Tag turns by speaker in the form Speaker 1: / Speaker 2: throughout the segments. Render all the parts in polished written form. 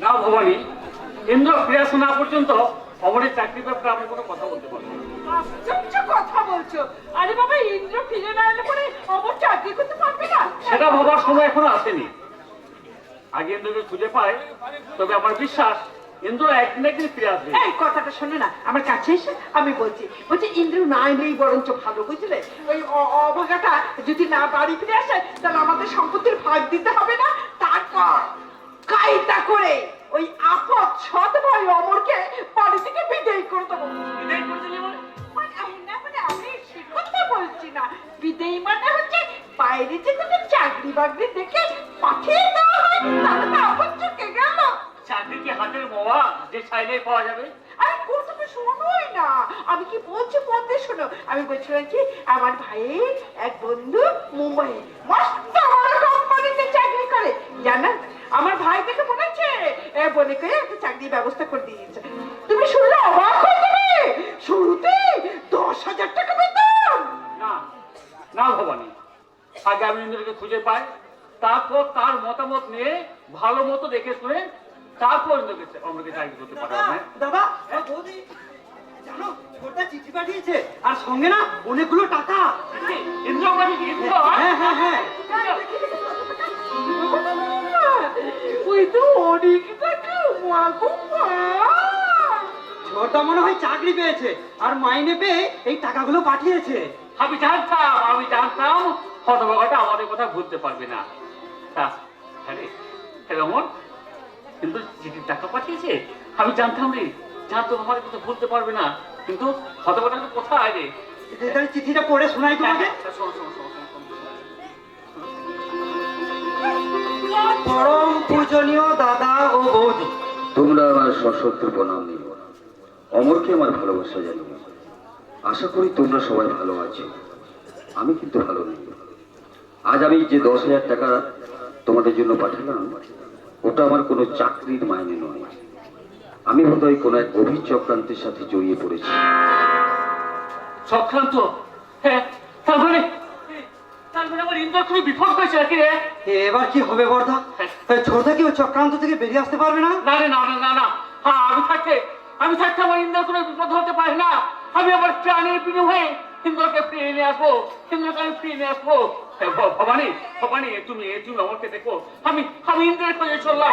Speaker 1: না ভবানী, ইন্দ্র ফিরে আসা না পর্যন্ত অমরের চাকরি ব্যাপারে আমি কোনো কথা বলতে পারবো না।
Speaker 2: আশ্চর্য কথা বলছো। আরে বাবা, ইন্দ্র ফিরে না এলে পরে অমর চাকরি করতে পারবে না?
Speaker 1: সেটা ভাবার সময় এখনো আসেনি। আগে ইন্দ্রকে খুঁজে পায়, তবে আমার বিশ্বাস ইন্দ্র একদিন একদিন ফিরে আসবে।
Speaker 2: এই কথাটা শোনো না, আমার কাছে এসে আমি বলছি ইন্দ্র না এলেই বরঞ্চ ভালো, বুঝলে? ওই অভাগাটা যদি না বাড়ি ফিরে আসে, তাহলে আমাদের সম্পত্তির ভাগ দিতে হবে না। তারপর কায়দা করে ওই আপদ সৎ ভাই অমরকে বাড়ি থেকে বিদায় করে দেবো।
Speaker 1: বিদায় করে দিলে মানে?
Speaker 2: আমি সে কথা বলছি না। বিদায় মানে হচ্ছে বাইরে যে কোনো চাকরি বাকরি দেখে পাঠিয়ে দেওয়া হয়, তাহলে তো আপদ চুকে গেল।
Speaker 1: চাকরি কি হাতের মোয়া যে চাইলে পাওয়া যাবে?
Speaker 2: আরে তুমি শোনোই না, আমি কি বলছি বলতে শোনো। আমি বলছিলাম কি, আমার ভাইয়ের এক বন্ধু মুম্বাই মস্ত বড় কোম্পানিতে চাকরি করে, জানো? আমার ভাই দেখে মনে হচ্ছে বলে করে একটা চাকরির ব্যবস্থা করে দিয়েছে। তুমি শুনলে অবাক হয়ে যাবে, শুরুতে 10,000 টাকা বেতন।
Speaker 1: না না ভবানী, আগে আমি ইন্দ্রকে খুঁজে পাই, তারপর তার মতামত নিয়ে ভালো মতো দেখে শুনে তারপর ইন্দ্রকে অমরকে চাকরি করতে পারবো না।
Speaker 3: দাদা, বৌদি জানো ছোটটা চিঠি পাঠিয়েছে, আর সঙ্গে না অনেকগুলো টাকা।
Speaker 1: ইন্দ্র পাঠিয়েছে? ইন্দ্র?
Speaker 3: হ্যাঁ হ্যাঁ হ্যাঁ,
Speaker 2: ওই তো অনেক টাকা।
Speaker 3: ছোটটা মনে হয় চাকরি পেয়েছে আর মাইনে পেয়ে এই টাকাগুলো পাঠিয়েছে।
Speaker 1: আমি জানতাম হতভাগাটা আমাদের কথা ভুলতে পারবে না। অমর কিন্তু চিঠির টাকা পাঠিয়েছে, আমি জানতাম রে, জানতো আমাদের কথা ভুলতে পারবে না, কিন্তু হতভাগাটা কোথায় রে?
Speaker 3: তাহলে চিঠিটা পড়ে শোনাই তোমাকে। পরম পূজনীয় দাদা ও বৌদি,
Speaker 4: তোমরা আমার সশস্ত্র প্রণাম নিও। অমরকে আমার ভালোবাসা জানিও। আশা করি তোমরা সবাই ভালো আছো। আমি কিন্তু ভালো নেই। আজ আমি যে 10,000 টাকা তোমাদের জন্য পাঠালাম, ওটা আমার কোনো চাকরির মাইনে নয়। আমি বোধহয় কোনো এক গভীর চক্রান্তের সাথে জড়িয়ে পড়েছি।
Speaker 1: চক্রান্ত? হ্যাঁ, তার মানে আমার ইন্দ্র খুবই বিপদ হয়েছে আর কি রে?
Speaker 3: এবার কি হবে বর্ধা? ছোটটা কি ওই চক্রান্ত থেকে বেরিয়ে আসতে পারবে না?
Speaker 1: না রে, না না না না, হ্যাঁ আমি থাকতে আমার ইন্দ্র কোনো বিপদ হতে পারে না। আমি আমার প্রাণের বিনিময়ে ইন্দ্রকে ফিরিয়ে নিয়ে আসবো, ইন্দ্রকে আমি ফিরিয়ে নিয়ে আসবো। ভবানী তুমি আমাকে দেখো, আমি ইন্দ্রের খোঁজে চললাম।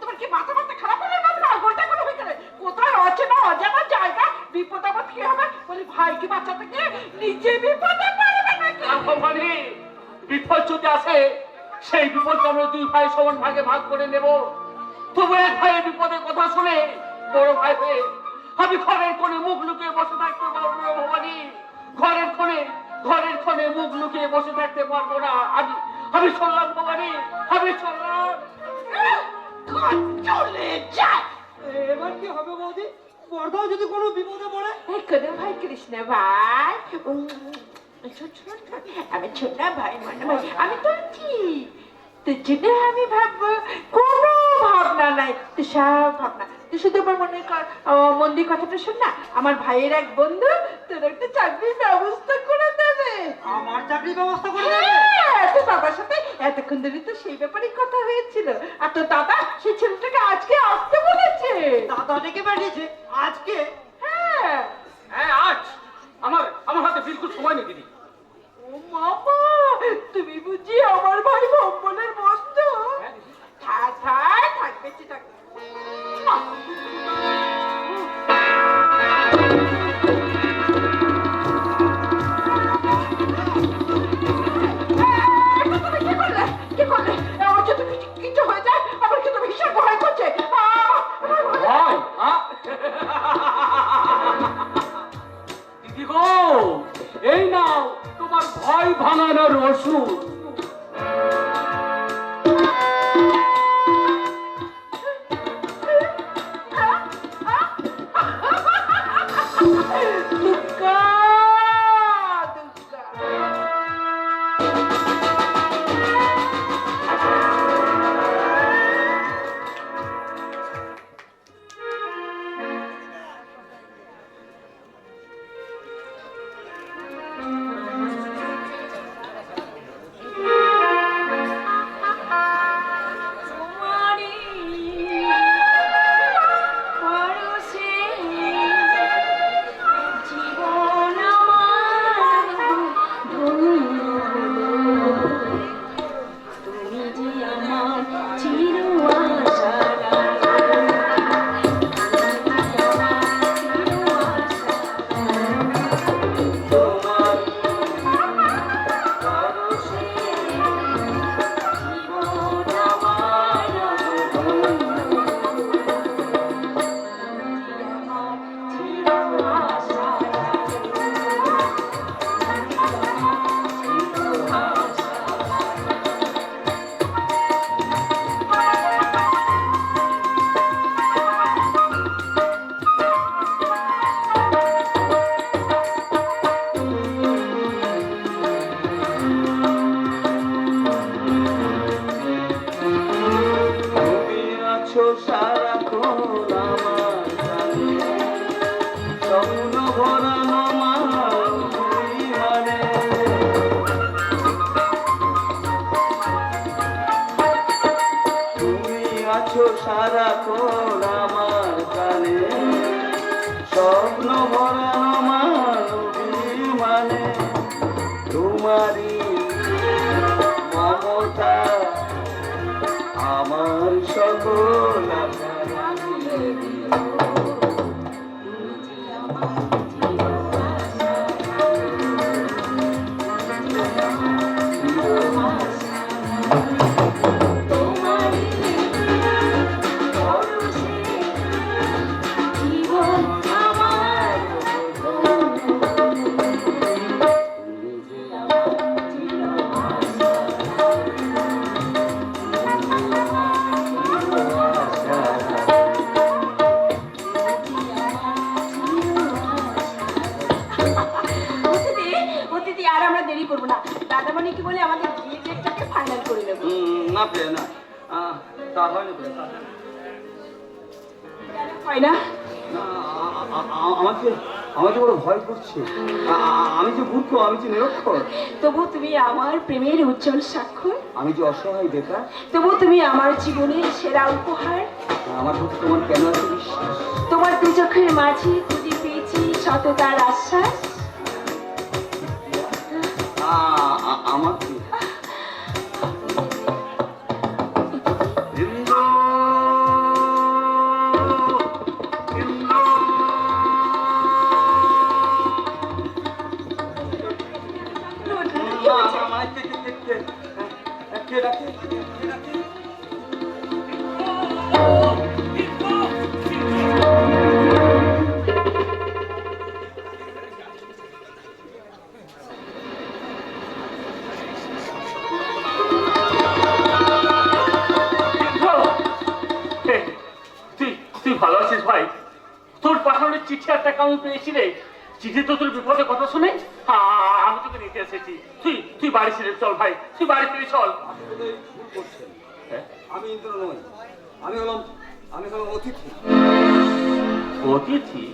Speaker 2: তোমার কি মাথা খারাপ হলে না? পাগলটা করে হয়ে গেলে কোথায় অচেনা অজানা জায়গা বিপদ আপদ কি হবে বলি, ভাইকে বাঁচাতে গিয়ে নিজে বিপদে পড়বে নাকি?
Speaker 1: ভবানী, বিপদ যদি আসে সেই বিপদকে আমরা দুই ভাই সমান ভাগে ভাগ করে নেব। তবু এক ভাইয়ের বিপদের কথা শুনে বড় ভাই হয়ে আমি ঘরের কোণে মুখ লুকিয়ে বসে থাকতে পারবো না ভবানী। ঘরের কোণে মুখ লুকিয়ে বসে থাকতে পারবো না। আমি চললাম ভবানী, আমি চললাম।
Speaker 2: চলে যায়।
Speaker 3: এবার কি হবে বৌদি? বর্ধাও যদি কোনো বিপদে পড়ে?
Speaker 2: কোনো ভাই কৃষ্ণ ভাই, আমি ছোট ভাই মানে আমি তো ঠিক তোর জন্য আমি ভাববো, কোনো ভাবনা নাই, তুই সব ভাবনা তুই শুধু আমার মনে কর, মন দিয়ে কথাটা শোন না। আমার ভাইয়ের এক বন্ধু তোর একটা চাকরির ব্যবস্থা করে দেবে।
Speaker 3: আমার চাকরির ব্যবস্থা করে দেবে?
Speaker 2: তোর দাদার সাথে এতক্ষণ ধরে তো সেই ব্যাপারে কথা হয়েছিল, আর তোর দাদা সেই ছেলেটাকে আজকে আসতে বলেছে।
Speaker 3: দাদা ডেকে পাঠিয়েছে আজকে?
Speaker 2: হ্যাঁ
Speaker 1: হ্যাঁ, আজ আমার হাতে বিলকুল সময় নেই দিদি।
Speaker 2: ও মামা, তুমি বুঝি আমার ভাই ভম্বলের বস্তু? থাক বেঁচে থাক। কি করলে? আমার যদি কিছু হয়ে যায়, আমার কিন্তু ভীষণ ভয় করছে।
Speaker 1: দিদি গো, এই নাও তোমার ভয় ভাঙানোর ওষুধ।
Speaker 3: আছো সারাক্ষণ আমার কানে, স্বপ্ন ভরা আমার অভিমানে, তোমারই মমতা আমার সকল
Speaker 2: অতিথি আর আমরা দেরি করবো না, দাদামণি কি বলে আমাদের বিয়ের ডেটটাকে ফাইনাল করে নেবো।
Speaker 3: না প্রিয়া না, তা হয় না প্রিয়া,
Speaker 2: হয় না?
Speaker 3: না, আমাকে আমাকে বড় ভয় করছে। আমি যে মূর্খ, আমি যে নিরক্ষর,
Speaker 2: তবু তুমি আমার প্রেমের উজ্জ্বল স্বাক্ষর,
Speaker 3: আমি যে অসহায় বেকার,
Speaker 2: তবু তুমি আমার জীবনের সেরা উপহার।
Speaker 3: আমার প্রতি তোমার কেন এত বিশ্বাস?
Speaker 2: তোমার দু চোখের মাঝে খুঁজে পেয়েছি সততার আশ্বাস।
Speaker 3: আমাকে কে ডাকে?
Speaker 1: তুই ভালো আছিস ভাই? তোর পাঠানোর চিঠি আর টাকা আমি পেয়েছি রে। চিঠি তো তোর বিপদের কথা শুনে আমি তোকে নিতে এসেছি। তুই বাড়ি ছেড়ে চল ভাই, তুই বাড়ি ফিরে চল।
Speaker 3: আমি ইন্দ্র নই, আমি হলাম অতিথি।
Speaker 1: অতিথি?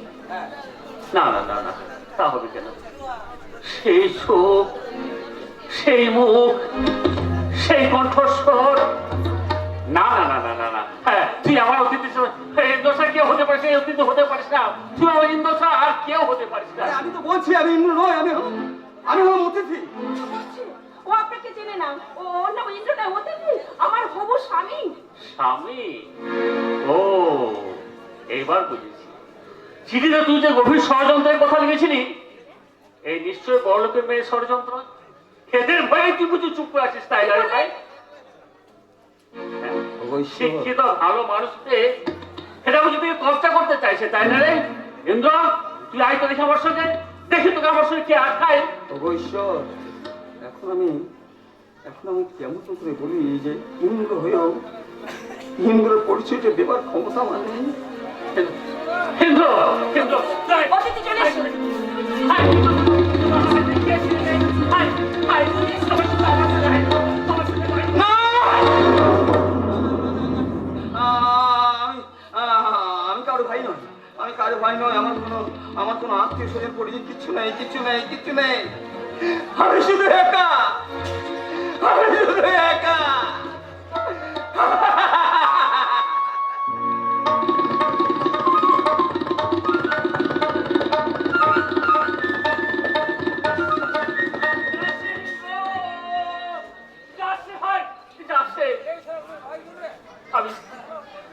Speaker 1: না না না না, তা হবে কেন? সেই চোখ, সেই মুখ, সেই কণ্ঠস্বর, না না না না না না, হ্যাঁ তুই আমার অতিথি ইন্দ্রসা কেউ হতে পারিস, এই অতিথি হতে পারিস না। তুই আমার ইন্দ্রসা আর কেউ হতে পারিস না।
Speaker 3: আমি তো বলছি আমি ইন্দ্র নই, আমি হলাম অতিথি।
Speaker 2: ও আপনাকে চেনে না, ও ওর নাম ইন্দ্র না, অতিথি আমার হবু স্বামী।
Speaker 1: স্বামী? ও এইবার বুঝেছি। চিঠিতে তুই যে গভীর ষড়যন্ত্রের কথা লিখেছিলি, এই নিশ্চয় বড়লোকের মেয়ের ষড়যন্ত্র। এদের ভয়ে তুই বুঝি চুপ করে আছিস, তাই না রে ভাই? শিক্ষিত ভালো মানুষকে এটা বুঝি তুই চর্চা করতে চাইছে, তাই না রে? ইন্দ্র, তুই আয় তো দেখি আমার সঙ্গে, দেখি তোকে আমার সঙ্গে কে আটকায়।
Speaker 3: ঈশ্বর, এখন আমি কেমন করে বলি যে ইন্দ্র হয়েও ইন্দ্রের পরিচয়টা দেবার ক্ষমতা মানে
Speaker 1: ইন্দ্র, ইন্দ্র,
Speaker 2: অতিথি চলে এসো।
Speaker 3: আমি কারো ভাই নই, আমার কোনো আত্মীয় স্বজন পরিজন কিচ্ছু নেই। আমি শুধু একা।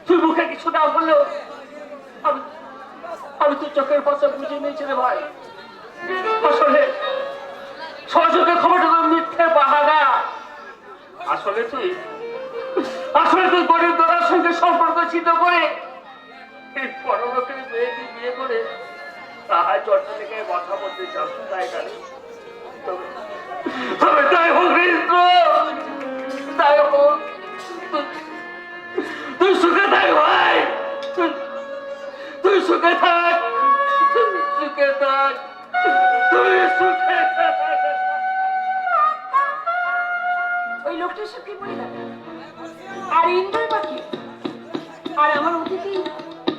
Speaker 1: তুই মুখে কিছু না বললেও আমি তোর চোখের ভাষা বুঝে নিয়েছি রে ভাই। আসলে সহযোগের খবরটা তো মিথ্যে বাহানা। আসলে তুই গরিব দাদার সঙ্গে সম্পর্ক ছিন্ন করে এই পরলোকের মেয়েকে বিয়ে করে তাহার চর্চা থেকে কথা বলতে চাস, তাই না? তবে তাই হোক ইন্দ্র, তাই হোক। তুই সুখে থাক ভাই, তুই সুখে থাক, সুখে থাক, তুই সুখে থাক।
Speaker 2: ওই লোকটার সাথে বলে দেবে আর ইন্দ্রই বাকি আর আমার অতিথি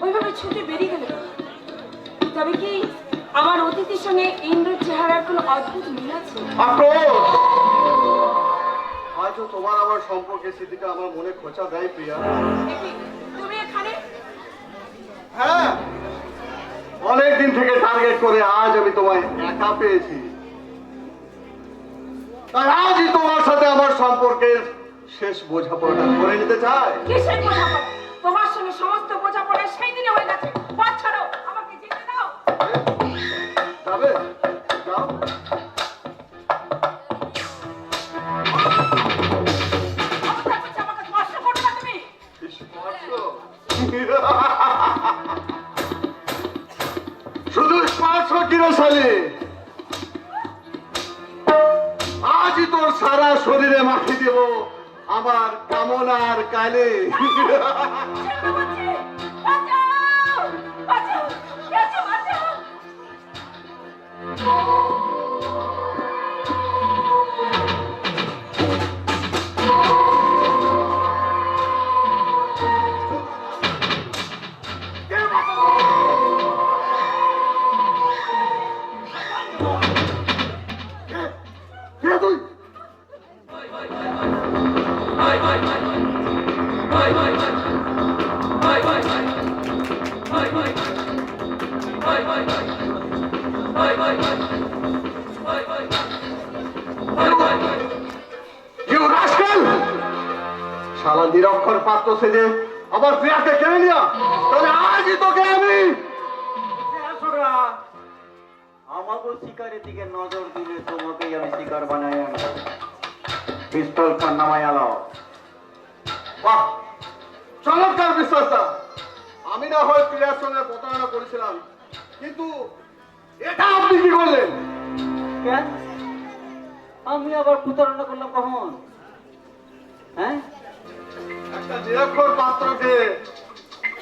Speaker 2: ওইভাবে ছুটে বেরিয়ে গেল। তবে কি আমার অতিথির সঙ্গে ইন্দ্রের চেহারার কোনো অদ্ভুত মিল আছে?
Speaker 3: হয়তো
Speaker 5: তোমার আমার সম্পর্কের স্মৃতিটা আমার মনে খোঁচা দেয় প্রিয়া।
Speaker 2: তুমি এখানে?
Speaker 5: হ্যাঁ, অনেকদিন থেকে টার্গেট করে আজ আমি তোমায় একা পেয়েছি, তাই আজই তোমার সাথে আমার সম্পর্কের শেষ বোঝাপড়াটা করে নিতে চাই।
Speaker 2: কিসের বোঝাপড়া? তোমার সঙ্গে সমস্ত বোঝাপড়া সেই দিনে হয়ে গেছে। পথ ছাড়ো, আমাকে যেতে দাও।
Speaker 5: যাবে? যাও।
Speaker 2: অবস্থা করছে, আমাকে স্পর্শ করো না তুমি।
Speaker 5: স্পর্শ? শুধু স্পর্শ কিনা শালি, আজই তোর সারা শরীরে মাখিয়ে দেব আমার কামনার কালে।
Speaker 2: ছেড়ে বলছি, বাঁচাও, বাঁচাও, বাঁচাও, বাঁচাও।
Speaker 5: কে তুই? You rascal! শালা নিরক্ষর পাত্র সেজে আবার প্রিয়াকে কেড়ে নিয়া, তাহলে আজই তোকে আমি
Speaker 3: আমাকে শিকারের দিকে নজর দিলে তোমাকেই আমি শিকার বানাই আনবো। পিস্তল খান নামাই আলাও।
Speaker 5: বাহ, চমৎকার বিশ্বাসটা। আমি না হয় প্রিয়ার সঙ্গে প্রতারণা করেছিলাম, কিন্তু এটা আপনি কি করলেন?
Speaker 3: কেন আমি আবার প্রতারণা করলাম কখন? হ্যাঁ,
Speaker 5: একটা নিরক্ষর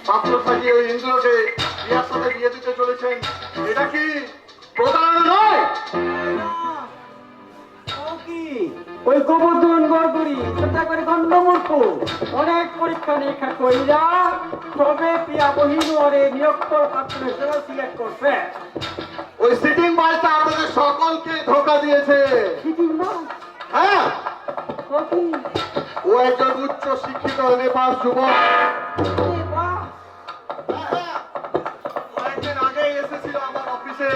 Speaker 5: পাত্র সাজিয়ে ওই ইন্দ্রকে প্রিয়ার সাথে বিয়ে দিতে চলেছেন, এটা কি প্রতারণা নয়?
Speaker 3: ও কি ওই গোবর্ধন গড়গড়ি সেটা করে গন্ডমূর্খ অনেক পরীক্ষা নিরীক্ষা কইরা তবে প্রিয়া বহিন ওরে নিরক্ষর পাত্র হিসেবে সিলেক্ট করছে।
Speaker 5: ওই সিটিং বয়টা আপনাদের সকলকে ধোকা দিয়েছে। হ্যাঁ,
Speaker 3: ও কি?
Speaker 5: ও একজন উচ্চ শিক্ষিত নেপাল যুবক। হ্যাঁ, কয়েকদিন আগে এসেছিল আমার অফিসে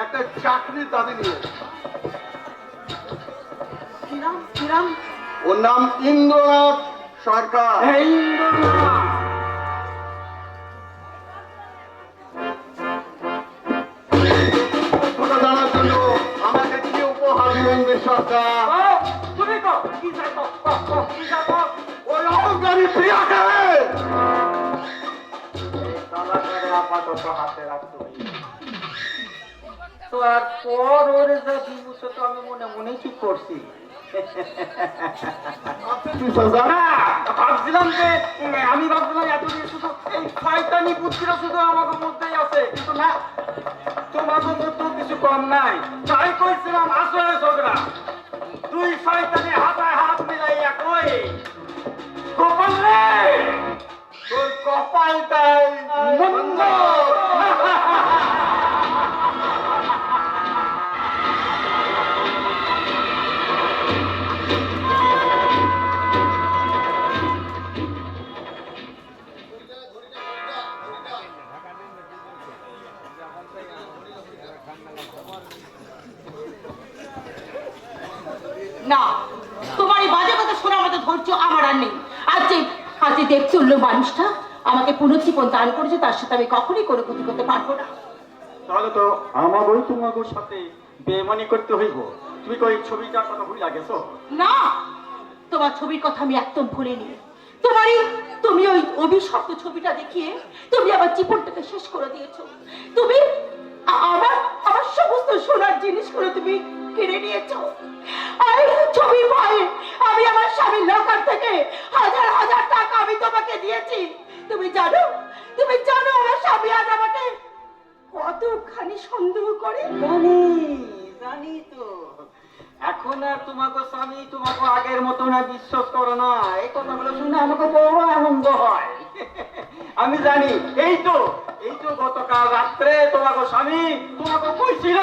Speaker 5: একটা চাকরির দাবি নিয়ে।
Speaker 3: কিরাম
Speaker 5: ওর নাম ইন্দ্রনাথ সরকার।
Speaker 3: এই ইন্দ্রনাথ।
Speaker 5: ওটা জানার জন্য আমাকে কি উপহার দিবেন সরকার?
Speaker 3: তুমি কো কি চাইছো? কি চাইছো?
Speaker 5: ওই অহংকারী প্রিয়াকে
Speaker 3: কালাকারে আপাতত হাতে রাখতে হইবে। তো আর পর ওরে যা দিবস তো আমি মনে মনে ঠিক করছি। ভাবছিলাম যে আমি ভাবছিলাম এতদিন শুধু এই শয়তানি বুদ্ধিটা শুধু আমার মধ্যেই আছে, কিন্তু না, তোমার মধ্যে তো কিছু কম নাই। তাই কইছিলাম আসলে ঝগড়া দুই শয়তানি হাতায় হাত মিলাইয়া কই গোপাল রে
Speaker 5: তোর কপালটাই
Speaker 3: মন্দ।
Speaker 2: না, তোমার এই বাজে কথা শোনার মতো ধৈর্য আমার আর নেই। আজ যে দেখতুল্য মানুষটা আমাকে পুনর্জীবন দান করেছে, তার সাথে আমি কখনোই কোনো ক্ষতি করতে পারবো না।
Speaker 3: তাহলে তো আমাকেও তোমাদের সাথে বেমানি করতে হইব। তুমি কই ছবিটার কথা ভুলে গেছো?
Speaker 2: না, তোমার ছবির কথা আমি একদম ভুলিনি। তুমি ওই অভিশপ্ত ছবিটা দেখিয়ে তুমি আমার জীবনটাকে শেষ করে দিয়েছো। তুমি আমার সমস্ত সোনার জিনিসগুলো তুমি কেড়ে নিয়েছো। আর ছবির ভয়ে আমি আমার স্বামীর লকার থেকে হাজার হাজার টাকা আমি তোমাকে দিয়েছি। তুমি জানো আমার স্বামী আজ আমাকে কতখানি সন্দেহ করে।
Speaker 3: জানি তো। এখন আর তোমাকে স্বামী তোমাকে আগের মতো না বিশ্বাস করো না। এই কথাগুলো শুনে আমাকে বড় আনন্দ হয়। আমি জানি এই তো গতকাল রাত্রে তোমাকে স্বামী তোমাকে কইছিল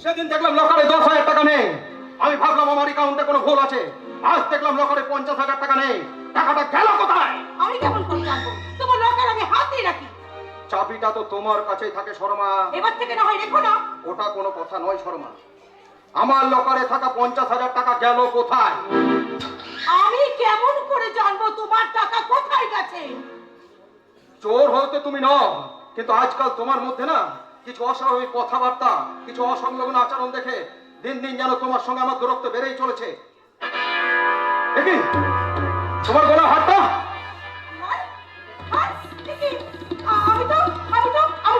Speaker 5: সেদিন দেখলাম লকারে 10,000 টাকা নেই। আমি ভাবলাম আমার অ্যাকাউন্টে কোনো ভুল আছে। আজ দেখলাম লকারে 50,000 টাকা নেই। টাকাটা গেল কোথায়?
Speaker 2: আমি কেমন করে জানবো? তোমার লকার আমি হাতেই রাখি।
Speaker 5: চাবিটা তো তোমার কাছেই থাকে শর্মা।
Speaker 2: এবার থেকে না হয় রেখো না।
Speaker 5: ওটা কোনো কথা নয় শর্মা। আমার লকারে থাকা 50,000 টাকা গেল কোথায়?
Speaker 2: আমি কেমন করে জানবো তোমার টাকা কোথায় গেছে?
Speaker 5: চোর হয়তো তুমি নও, কিন্তু আজকাল তোমার মধ্যে না কিছু অস্বাভাবিক কথাবার্তা, কিছু অসংলগ্ন আচরণ দেখে দিন দিন যেন তোমার সঙ্গে আমার দূরত্ব বেড়েই চলেছে। দেখি তোমার গলা হাতটা।
Speaker 2: হাত? হাত? দেখি। আমি তো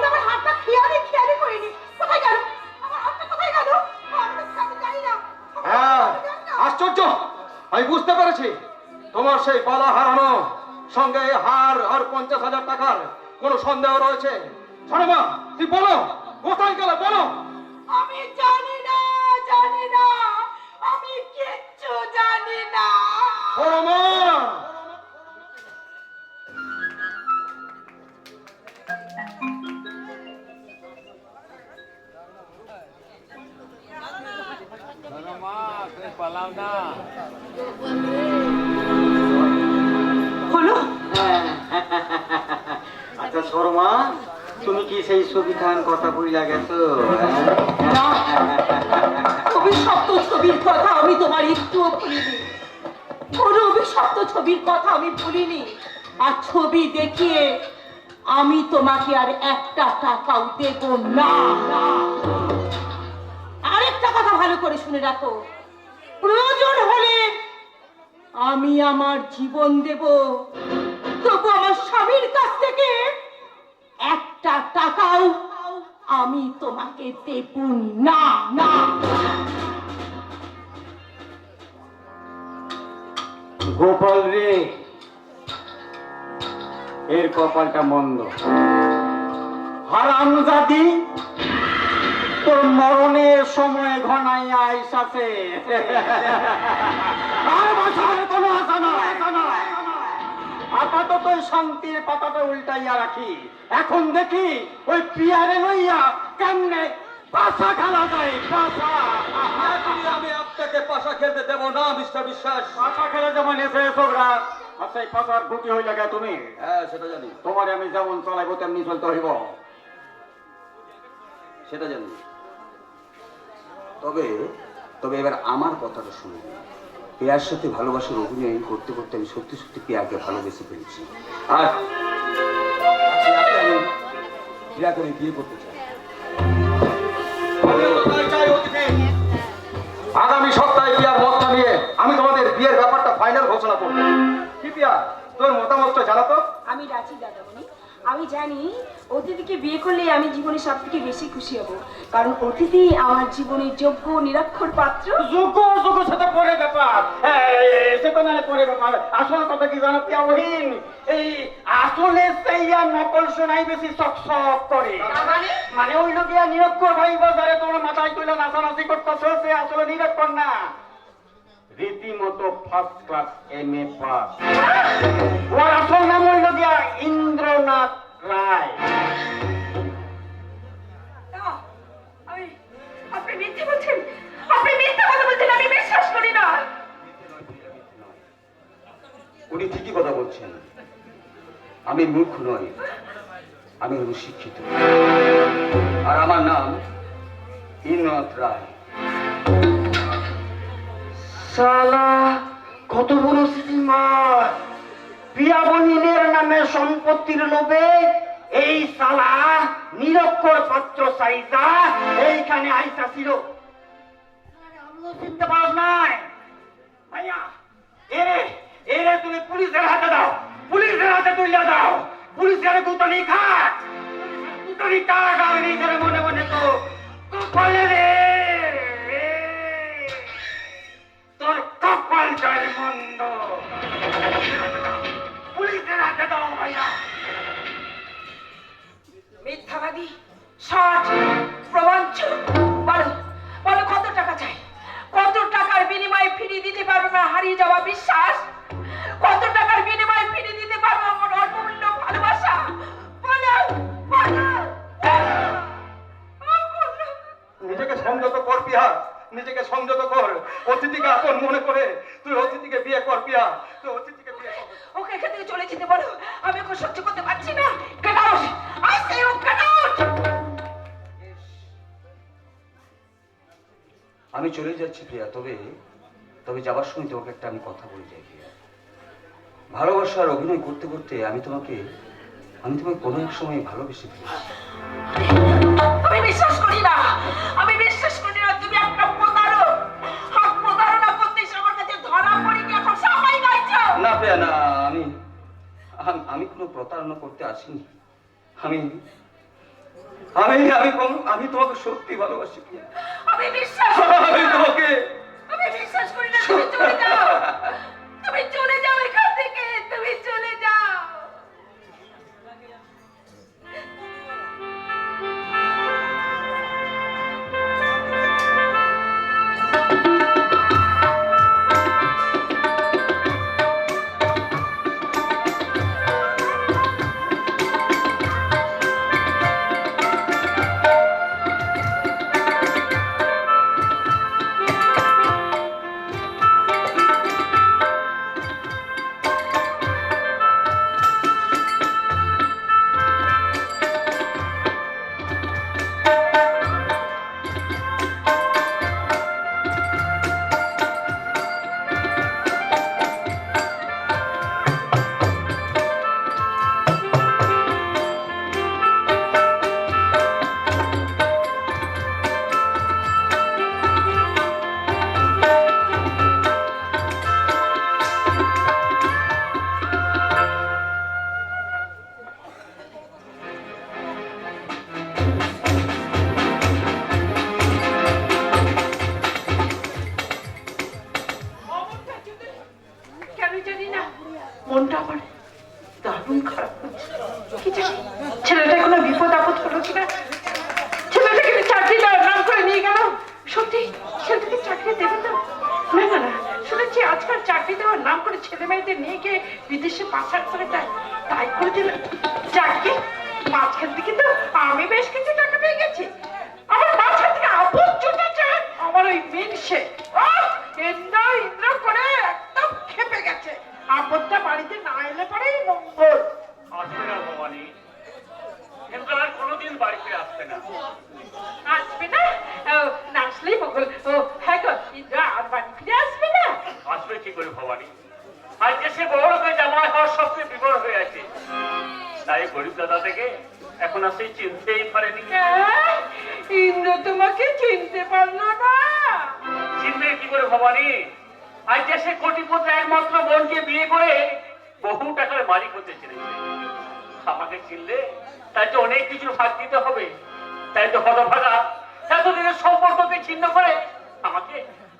Speaker 2: আমার হাতটা খেয়ালই করিনি। কোথায় গেল? আমার হাতটা কোথায় গেল? আমি জানি না।
Speaker 5: হ্যাঁ, আশ্চর্য। আমি বুঝতে পেরেছি তোমার সেই গলা হারানো সঙ্গে হার আর 50,000 টাকার কোনো সন্দেহ রয়েছে। শর্মা, তুই বলো কোথায় গেল, বলো।
Speaker 2: আমি জানি না। আমি কিচ্ছু জানি না।
Speaker 5: শর্মা,
Speaker 2: হলো?
Speaker 3: আচ্ছা শর্মা, তুমি কি সেই ছবিখান কথা বইলা গেছো?
Speaker 2: না। অভিশপ্ত ছবির কথা আমি তোমার একটুও ভুলিনি। কোনো অভিশপ্ত ছবির কথা আমি ভুলিনি। আর ছবি দেখিয়ে আমি তোমাকে আর একটা টাকাও দেব না। আরেকটা কথা ভালো করে শুনে রাখো, প্রয়োজন হলে আমি আমার জীবন দেব, তবু আমার স্বামীর কাছ থেকে একটা টাকাও আমি তোমাকে দেব না।
Speaker 3: গোপাল রে, এর কপালটা মন্দ। হারামজাদি, তোর মরণের সময় ঘনাইয়া আইসাছে। আর বছরে কোনো আশা নয়। আপাতত ওই শান্তির পাতাটা উল্টাইয়া রাখি। এখন দেখি ওই পিয়ারে লইয়া কেমনে পাশা খেলা যায়। পাশা
Speaker 5: আমি আপনাকে পাশা খেলতে দেব না মিস্টার বিশ্বাস।
Speaker 3: পাশা খেলে যেমন এসে ছোকরা, আচ্ছা এই পাশার গুটি হইলে গে তুমি।
Speaker 5: হ্যাঁ, সেটা জানি,
Speaker 3: তোমার আমি যেমন চলাইবো তেমনি চলতে হইব।
Speaker 4: সেটা জানি। তবে তবে এবার আমার কথাটা শুনুন। পেয়ার সাথে ভালোবাসার অভিনয় করতে করতে আমি সত্যি সত্যি পেয়ারকে ভালোবেসে ফেলেছি। আর আমি প্রিয়া করে বিয়ে করতে চাই।
Speaker 5: আগামী সপ্তাহে বিয়ার মতটা নিয়ে আমি তোমাদের বিয়ের ব্যাপারটা ফাইনাল ঘোষণা করবো। কি পিয়া, তোর মতামতটা জানাতো।
Speaker 6: আমি রাজি দাদামণি। আমি জানি অতিথিকে বিয়ে করলে আমি জীবনে সব থেকে বেশি খুশি হব, কারণ অতিথি আমার জীবনের যোগ্য নিরক্ষর পাত্র।
Speaker 3: যোগ্য সেটা পরে ব্যাপার, সেটা না পরে ব্যাপার। আসল কথা কি জানো পিয়াহীন, এই আসলে সেইয়া নকল শোনাই বেশি শক করে। মানে ওই লোকিয়া নিরক্ষর ভাই বাজারে তোমরা মাথায় তুলে নাচানাচি করতেছো, সে আসলে নিরক্ষর না, রীতিমতো ফার্স্ট ক্লাস MA পাস। ওর আসল নাম হইল গিয়া ইন্দ্রনাথ রায়।
Speaker 2: আপনি মিথ্যে বলছেন, আপনি মিথ্যে কথা বলছেন, আমি বিশ্বাস করি না।
Speaker 4: উনি ঠিকই কথা বলছেন। আমি মূর্খ নই, আমি হল শিক্ষিত। আর আমার নাম ইন্দ্রনাথ রায়।
Speaker 3: শালা কত বড় সিনেমার পিয়া বহিনের নামে সম্পত্তির লোভে এই শালা নিরক্ষর পাত্র চাইতা এইখানে আইসা ছিল। আমিও চিনতে পারস নাই ভাইয়া। এরে তুমি পুলিশের হাতে দাও, পুলিশের হাতে তুলে দাও। পুলিশের গুতনি খা, গুতনি কাক। আমি নিজের মনে মনে তো বলে রে তোর কপাল জয় মন্দ। পুলিশের হাতে দাও ভাইয়া।
Speaker 2: মিথ্যাবাদী, সৎ, প্রবঞ্চক। বলো বলো, কত টাকা চাই? কত টাকার বিনিময়ে ফিরিয়ে দিতে পারবো না হারিয়ে যাওয়া বিশ্বাস? কত টাকার বিনিময়ে ফিরিয়ে দিতে পারবো আমার অমূল্য ভালোবাসা? বলো বলো।
Speaker 5: নিজেকে অতিথিকে আপন মনে করে তুই অতিথিকে বিয়ে কর পিয়া, তুই অতিথিকে বিয়ে কর।
Speaker 6: ওকে এখান থেকে চলে যেতে বলো, আমি ওকে সহ্য করতে পারছি না। Get out! I say you get out!
Speaker 4: আমি চলে যাচ্ছি প্রিয়া, তবে তবে যাবার সময় তোমাকে একটা আমি কথা বলে যাই প্রিয়া। ভালোবাসা আর অভিনয় করতে করতে আমি তোমাকে কোনো এক সময় ভালোবেসে ফেলেছি।
Speaker 6: আমি বিশ্বাস করি না, আমি বিশ্বাস করি না। তুমি একটা প্রতারক। হাত প্রতারণা করতে এসে আমার কাছে ধরা পড়ে গিয়ে এখন সবাই গাইছো।
Speaker 4: না প্রিয়া, না, আমি কোনো প্রতারণা করতে আসিনি। আমি তোমাকে সত্যি ভালোবাসি প্রিয়া।
Speaker 6: আমি বিশ্বাস আমি বিশ্বাস করি না। তুমি চলে যাও, তুমি চলে যাও এখান থেকে, তুমি চলে যাও। কেন জানি না মনটা আমার দারুণ খারাপ হচ্ছে। কি জানি ছেলেটা কোনো বিপদ আপদ হলো কিনা। ছেলেটাকে চাকরি দেওয়ার নাম করে নিয়ে গেল। সত্যি ছেলেটাকে চাকরি দেবে তো? না না না, শুনেছি আজকাল চাকরি দেওয়ার নাম করে ছেলে মেয়েদের নিয়ে গিয়ে বিদেশে পাচার করে দেয়। তাই করে দিল চাকরি। মাঝখান থেকে তো আমি বেশ কিছু টাকা পেয়ে গেছি। আমার মাঝখান থেকে আপদ জুটেছে আমার ওই মিনসে। ইন্দ্র ইন্দ্র করে একদম খেপে গেছে। আপদটা বাড়িতে না এলে পরেই মঙ্গল।
Speaker 1: আসবে না ভবানী, কিন্তু আর কোনোদিন বাড়িতে আসবে না।
Speaker 6: আসবে না? না আসলেই মঙ্গল। হ্যাঁ গো, ইন্দ্র আর বাড়ি ফিরে আসবে না?
Speaker 1: আসবে কি করে ভবানী? আজ দেশে বড় লোকের জামাই হওয়ার সবচেয়ে বিপদ হয়ে আছে। তাই গরিব দাদা থেকে এখন আর সেই চিনতেই পারেনি।
Speaker 6: ইন্দ্র তোমাকে চিনতে পারলো না?
Speaker 1: চিনবে কি করে ভবানী? আজ দেশে কোটিপতি একমাত্র বোনকে বিয়ে করে বহু টাকার মালিক হতে চেয়েছে। আমাকে চিনলে তাই তো অনেক কিছুর ভাগ দিতে হবে। তাই তো হতভাগা এতদিনের সম্পর্ককে ছিন্ন করে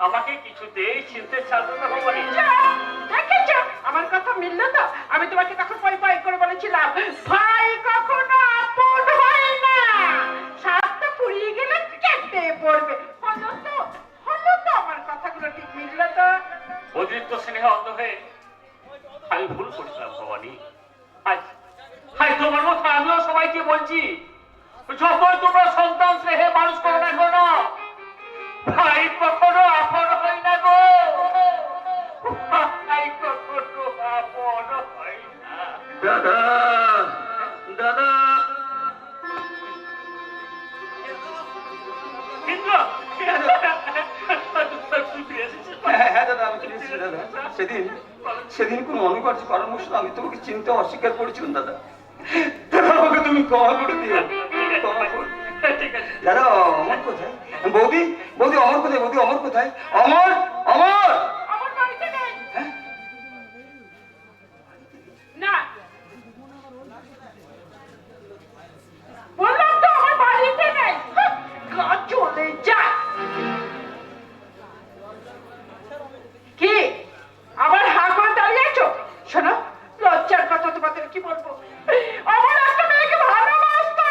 Speaker 1: আমাকে কিছুতেই চিনতে ছাড়বে না ভবানী।
Speaker 6: দেখেছ আমার কথা মিললো তো? আমি তোমাকে তখন পয় পয় করে বলেছিলাম ভাই কখনো আপন হয় না, সাতটা পুড়িয়ে গেলে কেটে পড়বে। হলো তো আমার কথাগুলো ঠিক মিললো তো?
Speaker 1: অতিরিক্ত স্নেহে অন্ধ হয়ে আমি ভুল করেছিলাম ভবানী। আজ তোমার মতো আমিও সবাইকে বলছি, যতই তোমরা সন্তান স্নেহে মানুষ করো না কেন, ভাই কখনো আপন হয় না গো। ভাই কখনো আপন হয় না।
Speaker 4: দাদা, দাদা,
Speaker 1: ইন্দ্র, তুই ফিরে এসেছিস?
Speaker 4: হ্যাঁ দাদা, আমি চলে এসেছি দাদা। সেদিন কোনো অনিবার্য কারণবশ আমি তোমাকে চিনতে অস্বীকার করেছিলাম দাদা। দাদা, আমাকে তুমি ক্ষমা করে দিও।
Speaker 1: ঠিক আছে।
Speaker 4: দাদা, অমর কোথায়? বৌদি, অমর কোথায়? অমর কোথায়? অমর,
Speaker 6: আমার বাড়িতে নেই। না, বললাম তো আমার বাড়িতে নেই। গা চলে যা। কি আবার হা করে দাঁড়িয়ে আছো? শোনো, লজ্জার কথা তোমাদের কি বলবো। আমার একটা মেয়েকে ভালোবাসতো,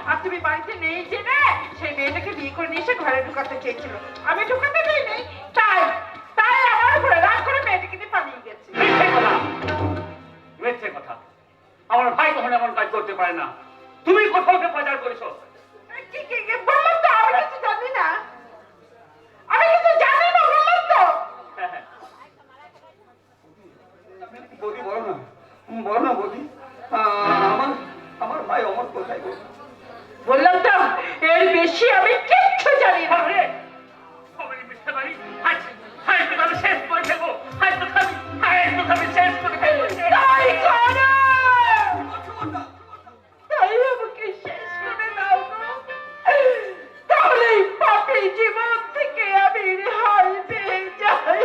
Speaker 6: আর তুমি বাড়িতে নেই জেনে সেই মেয়েটাকে বিয়ে করে নিয়ে এসে ঘরে ঢুকাতে চেয়েছিল। আমি ঢুকাতে দিইনি, তাই আমার উপরে রাগ করে মেয়েটাকে নিয়ে পালিয়ে গেছে।
Speaker 1: মিথ্যে কথা। আমার ভাই কখনো এমন কাজ করতে পারে না। তুমি কোথাও পাচার করেছো?
Speaker 6: বললাম তো আমি কিছু জানি না, বললাম তো।
Speaker 5: বলো না বৌদি, আমার আমার ভাই অমর কোথায় গো?
Speaker 6: বললাম তো এর বেশি আমি কিচ্ছু জানি না।
Speaker 1: আরে সবাই মিথ্যে বাড়ি হাই তো আমি শেষ করে ফেলবো, হাই তো আমি শেষ করে ফেলবো।
Speaker 6: তাই করো, তাই আমাকে শেষ করে দাও গো। তাহলে এই পাপী জীবন থেকে আমি রেহাই পেয়ে যাই।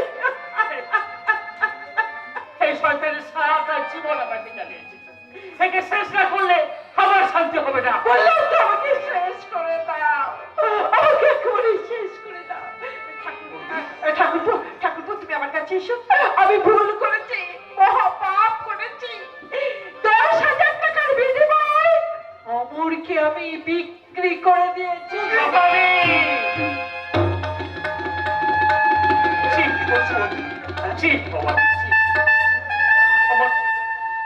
Speaker 1: এই শয়তানের সারাটা জীবন আমাকে জ্বালিয়েছে, একে শেষ না করলে আমার শান্তি হবে না।
Speaker 6: বললাম তো আমাকে শেষ করে দাও, আমাকে একেবারে শেষ করে দাও। ঠাকুরপো, ঠাকুরপো, তুমি আমার কাছে এসো। আমি ভুল করেছি, মহা পাপ করেছি। 10,000 টাকার বিনিময়ে অমরকে আমি বিক্রি করে দিয়েছি।
Speaker 1: বাবারে! ঠিক বলছো বৌদি, ঠিক বাবা, ঠিক।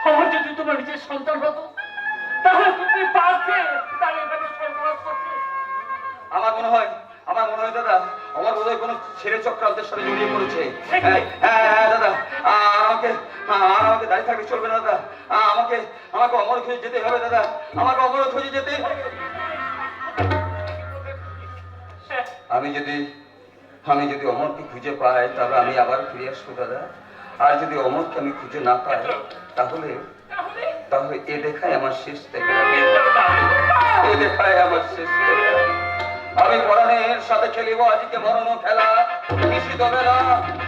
Speaker 1: আমার যদি তোমার নিজের সন্তান হতো তাহলে তুমি পারতে তার এভাবে সর্বনাশ করতে।
Speaker 5: আমার মনে হয় দাদা, আমার বোধ হয় কোনো ছেলে চক্রান্তের সাথে জড়িয়ে পড়েছে। হ্যাঁ দাদা, আমাকে দাঁড়িয়ে থাকলে চলবে না দাদা, আমাকে অমর খুঁজে যেতে হবে দাদা, আমাকে অমর খুঁজে যেতে হবে। আমি যদি অমরকে খুঁজে পাই তাহলে আমি আবার ফিরে আসবো দাদা। আর যদি অমরকে আমি খুঁজে না পাই তাহলে এ দেখায় আমার শেষ দেখা, এ দেখায় আমার শেষ দেখা। আমি পরাণের সাথে খেলিব আজকে মরণ খেলা, নিশিত বেলা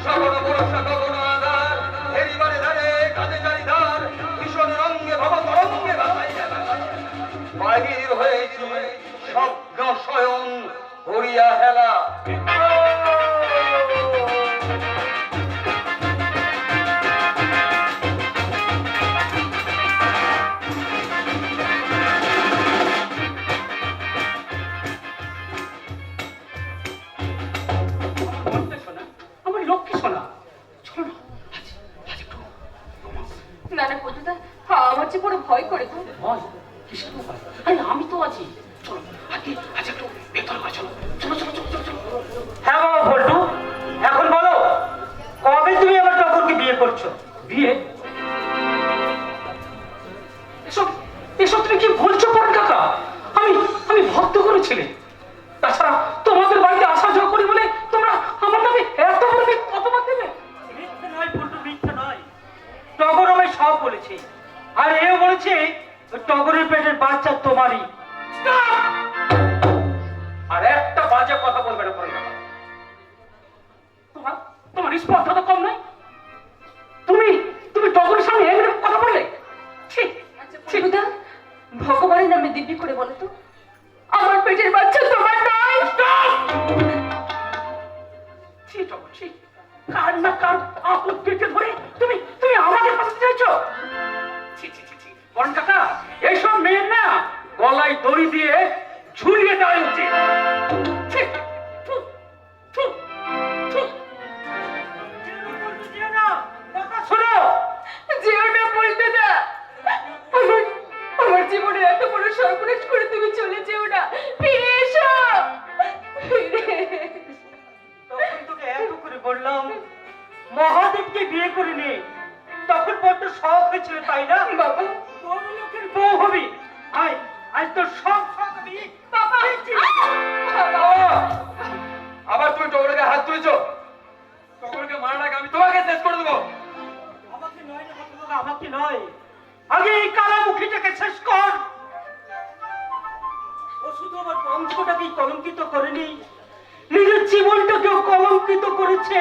Speaker 5: সকল বরসা গগন আধার, হেরিবারে ধারে কাজে চারিধার, ভীষণ রঙ্গে ভব তরঙ্গে বাহির হয়েছি স্বপ্ন স্বয়ং হরিয়া হেলা।
Speaker 1: আমার লক্ষ্মী শোনা, চলো না।
Speaker 7: না না পটুদা, আমার যে বড় ভয় করে গো।
Speaker 1: ভয় কিসের ভয়? আরে আমি তো আছি, চলো আগে আজ একটু ভেতর করে চলো, চলো চলো চলো চলো চলো।
Speaker 3: হ্যাঁ বাবা বল্টু, এখন বলো কবে তুমি আমার টগরকে বিয়ে করছো?
Speaker 1: বিয়ে? এসব এসব তুমি কি বলছো পরেন কাকা? আমি ভক্ত করেছিলে, তাছাড়া তোমাদের বাড়িতে আসা যাওয়া করি বলে তোমরা আমার নামে এত বড় অপবাদ দেবে?
Speaker 3: মিথ্যে নয় বল্টু, মিথ্যে নয়। টগর আমায় সব বলেছে, আর এও বলেছে ওই টগরের পেটের বাচ্চা তোমারই।
Speaker 1: আর একটা বাজে কথা বলবে না পরেন কাকা। তোমার স্পর্ধা তো কম নয়, তুমি টগরের সামনে এমনি কথা বললে? ঠিক
Speaker 7: আচ্ছা পটুদা, ভগবানের নামে দিব্যি করে বলো তো, আমার পেটের বাচ্চা তোমার নয়?
Speaker 1: ঠিক টগর, ঠিক। কার না কার আপদ পেটে ধরে তুমি আমাদের পাশে চাইছো? ছি ছি ছি ছি, পরেন কাকা, এইসব মেয়ের না গলায় দড়ি দিয়ে ঝুলিয়ে দেওয়া উচিত। ঠিক। থু, থু, থু।
Speaker 3: শোনো,
Speaker 7: যেও না পটুদা, আমার জীবনে এত বড় সর্বনাশ করে তুমি চলে যেও না, ফিরে এসো, ফিরে এসো।
Speaker 3: তখন তোকে এত করে বললাম মহাদেবকে বিয়ে করে নে, তখন বড্ড শখ হয়েছিল তাই না?
Speaker 7: বাবা,
Speaker 3: বড় লোকের বউ হবি। আজ তোর সব শখ আমি
Speaker 7: বাবা,
Speaker 5: আবার তুমি টগরকে হাত তুলেছো? টগরকে মারার আগে আমি তোমাকে শেষ করে দেবো।
Speaker 3: আমাকে নয় রে বাবা, আমাকে নয়, আগে এই কালামুখীটাকে শেষ কর। ও শুধু আমার বংশটাকেই কলঙ্কিত করেনি, নিজের জীবনটাকেও কলঙ্কিত করেছে।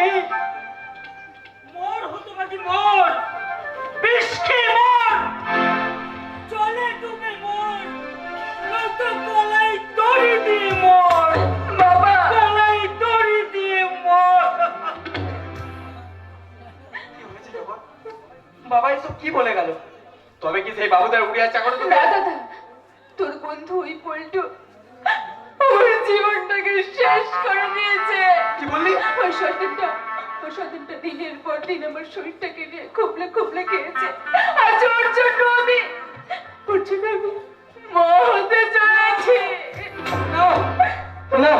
Speaker 3: মর হতবাদী মর, বিষ খেয়ে মর, জলে ডুবে মর, নয়তো গলায় দড়ি দিয়ে মর।
Speaker 7: বাবা,
Speaker 3: গলায় দড়ি দিয়ে মর।
Speaker 5: বাবা এসব কি বলে গেল? তবে কি সেই বাবুদের উড়িয়া চাকরি তো?
Speaker 7: না দাদা, তোর বন্ধু ওই পল্টু আমার জীবনটাকে শেষ করে দিয়েছে।
Speaker 5: কি বললি?
Speaker 7: ওই শয়তানটা দিনের পর দিন আমার শরীরটাকে নিয়ে খুবলে খুবলে খেয়েছে। আজ ওর জন্য আমি মা হতে চলেছি।
Speaker 3: না,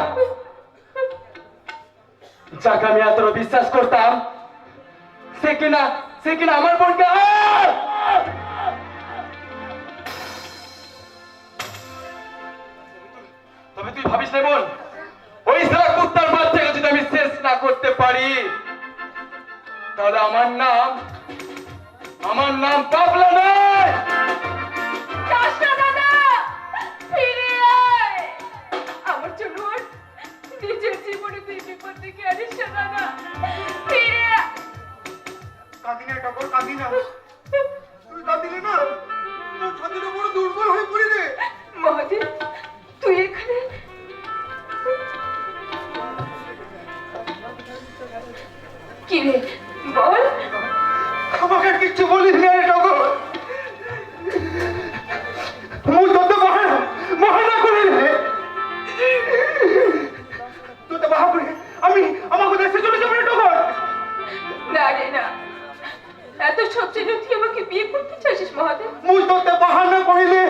Speaker 3: যাকে আমি এত বিশ্বাস করতাম সে কিনা আমার বোনকে ভাবিস না বোন, ওই সারা কুত্তার বাচ্চাকে যদি আমি শেষ না করতে পারি, তাহলে আমার নাম পাবলা নয়।
Speaker 7: যাস না দাদা, ফিরে আয়। আমার জন্য আর নিজের জীবনে তুই বিপদ থেকে আনিস না দাদা, ফিরে আয়।
Speaker 3: কাঁদিনা টগর, কাঁদিনা, তুই কাঁদিলে না তোর ছাতিটা বড় দুর্বল হয়ে পড়ি রে।
Speaker 7: মহাদেব, তুই এখানে? কি রে বল।
Speaker 3: আমাকে কিচ্ছু বলিস না রে টগর, মুই তোতে মহানা করে রে, তোতে বাহা করে আমি আমাকে দেশে চলে যাবো রে টগর।
Speaker 7: না রে না, এত সব জেনে তুই আমাকে বিয়ে করতে চাইছিস মহাদেব?
Speaker 3: মুই তোতে বাহানা করিলে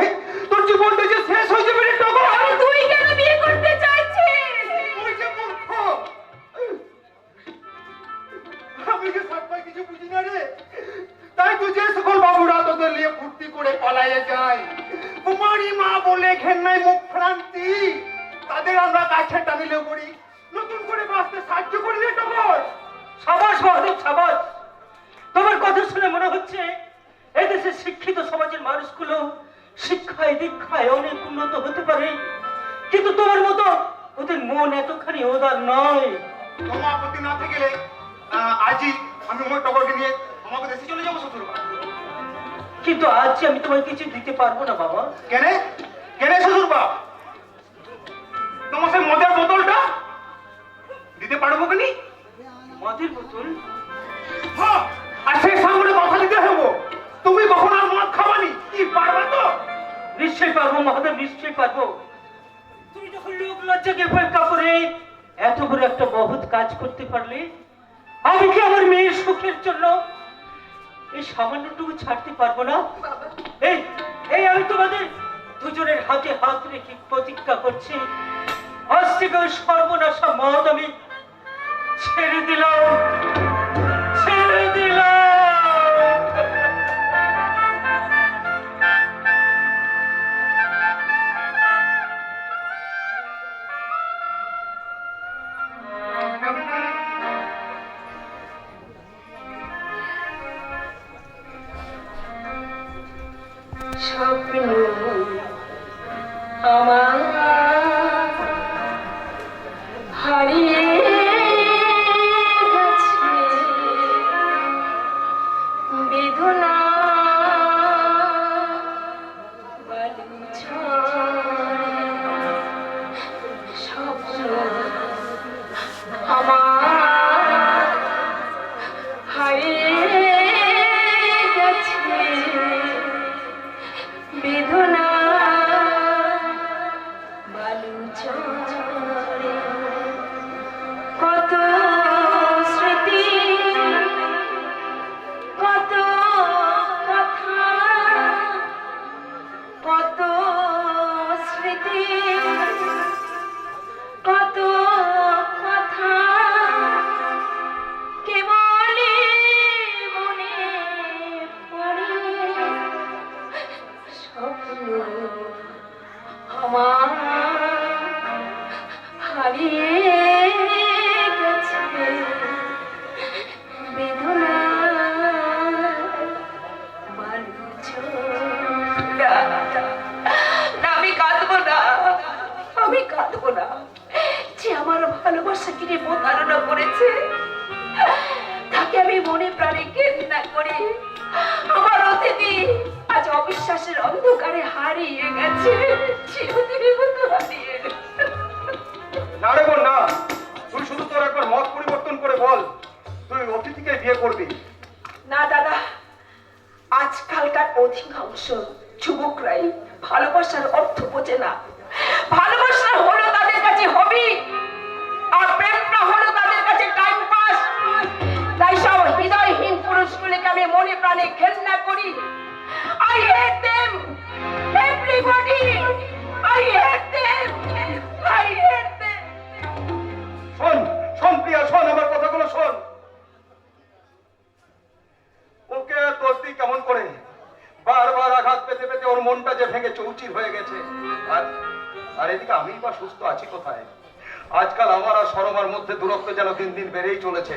Speaker 3: তোর জীবনটা যে শেষ হয়ে যাবে রে টগর।
Speaker 7: আর তুই কেন বিয়ে করতে চাইছিস?
Speaker 3: মুই যে মূর্খ, আমি যে সবাই কিছু বুঝি না রে, তাই তো যে সকল বাবুরা তোদের নিয়ে ফুর্তি করে পালাইয়ে যায়, কুমারী মা বলে ঘেন্নায় মুখ ফ্রান্তি, তাদের আমরা কাছে টানিলে করি, নতুন করে বাঁচতে সাহায্য করি রে টগর।
Speaker 1: সাবাস মহাদেব, সাবাস। তোমার কথা শুনে মনে হচ্ছে এদেশের শিক্ষিত সমাজের মানুষগুলো শিক্ষায় দীক্ষায় অনেক উন্নত হতে পারে, কিন্তু তোমার মতো ওদের মন এতখানি উদার নয়।
Speaker 3: তোমার আপত্তি না থেকে আজই আমি আমার টগরকে নিয়ে আমাকে দেশে চলে যাবো শ্বশুর বাড়ি।
Speaker 1: কিন্তু আজ যে আমি তোমায় কিছু দিতে পারবো না বাবা।
Speaker 3: কেনে কেনে শ্বশুর বাপ, তোমার সেই মদের বোতলটা দিতে পারবো কিনি?
Speaker 1: মদের বোতল?
Speaker 3: হ্যাঁ, আর সেই সামনে কথা দিতে হবো, তুমি কখন আর মদ খাবানি, কি পারবা তো?
Speaker 1: নিশ্চয়ই পারবো মহাদেব, নিশ্চয়ই পারবো। তুমি যখন লোক লজ্জাকে উপেক্ষা করে এত বড় একটা বহুত কাজ করতে পারলে, আমি কি আমার মেয়ের সুখের জন্য এই সামান্যটুকু ছাড়তে পারবো না? এই এই আমি তোমাদের দুজনের হাতে হাত রেখে প্রতিজ্ঞা করছি, আজ থেকে ওই সর্বনাশা মদ আমি ছেড়ে দিলাম, ছেড়ে দিলাম।
Speaker 7: স্বপ্ন আমার হারিয়ে গেছে, বেদনা স্বপ্ন আমার হারিয়ে গেছে, বেদনা বালু চরে, কত স্মৃতি, কত কথা, কত স্মৃতি, কত কথা, কেবলই মনে পড়ে, স্বপ্ন আমার হারিয়ে গেছে, বেদনা বালু চরে। না, আমি কাঁদবো না, আমি কাঁদবো না। যে আমার ভালোবাসা কিনে প্রতারণা করেছে, তাকে আমি মনে প্রাণে ঘেন্না করি। আমার অতিথি আজ অবিশ্বাসের অন্ধকারে হারিয়ে গেছে, চিরদিনের মতো হারিয়ে গেছে।
Speaker 5: না রে বোন না, তুই শুধু তোর একবার মত পরিবর্তন করে বল তুই অতিথিকে বিয়ে করবি।
Speaker 7: না দাদা, আজকালকার অধিকাংশ যুবকরাই ভালোবাসার অর্থ বোঝে না। ভালোবাসা হলো তাদের কাছে হবি, আর প্রেমটা হলো তাদের কাছে টাইম পাস। তাই সব হৃদয়হীন পুরুষগুলিকে আমি মনে প্রাণে ঘেন্না করি। I hate them, everybody. I hate them, I hate them.
Speaker 5: শোন শোন প্রিয়া, শোন আমার কথাগুলো শোন। ওকে দোস্তি কেমন করে, বারবার আঘাত পেতে পেতে ওর মনটা যে ভেঙে চৌচির হয়ে গেছে। আর আর এদিকে আমি বা সুস্থ আছি কোথায়? আজকাল আমার আর সরমার মধ্যে দূরত্ব যেন দিন দিন বেড়েই চলেছে।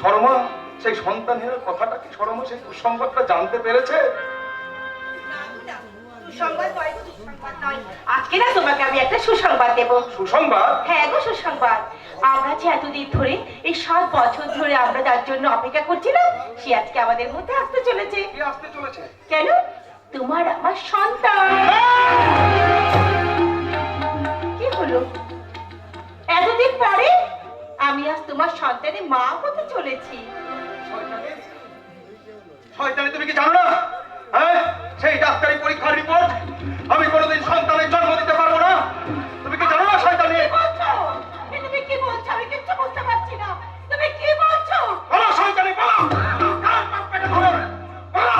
Speaker 5: সরমা সেই সন্তানের কথাটা কি সরমা সেই দুঃসংবাদটা জানতে পেরেছে?
Speaker 7: সুসংবাদ নয় গো, দুঃসংবাদ নয়। আজকে না তোমাকে আমি একটা সুসংবাদ দেব।
Speaker 5: সুসংবাদ?
Speaker 7: হ্যাঁ গো, সুসংবাদ। আমরা যে এতদিন ধরে এই 7 বছর ধরে আমরা যার জন্য অপেক্ষা করছিলাম, সে আজকে আমাদের মধ্যে আসতে চলেছে।
Speaker 5: কি আসতে চলেছে?
Speaker 7: কেন? তোমার আমার সন্তান। কি হলো? এতদিন পরে আমি আজ তোমার সন্তানের মা হতে চলেছি।
Speaker 5: শয়তানি, তুমি কি জানো না? হ্যাঁ, সেই ডাক্তারি পরীক্ষার রিপোর্ট আমি কোনোদিন সন্তানের জন্ম দিতে পারবো না। তুমি কি জানো না শয়তানি?
Speaker 7: কি বলছো? তুমি কি বলছো? আমি কিচ্ছু বুঝতে পারছি না। তুমি কি বলছো?
Speaker 5: বলো শয়তানি, বলো। কার বাপ পেটে ধরো? বলো,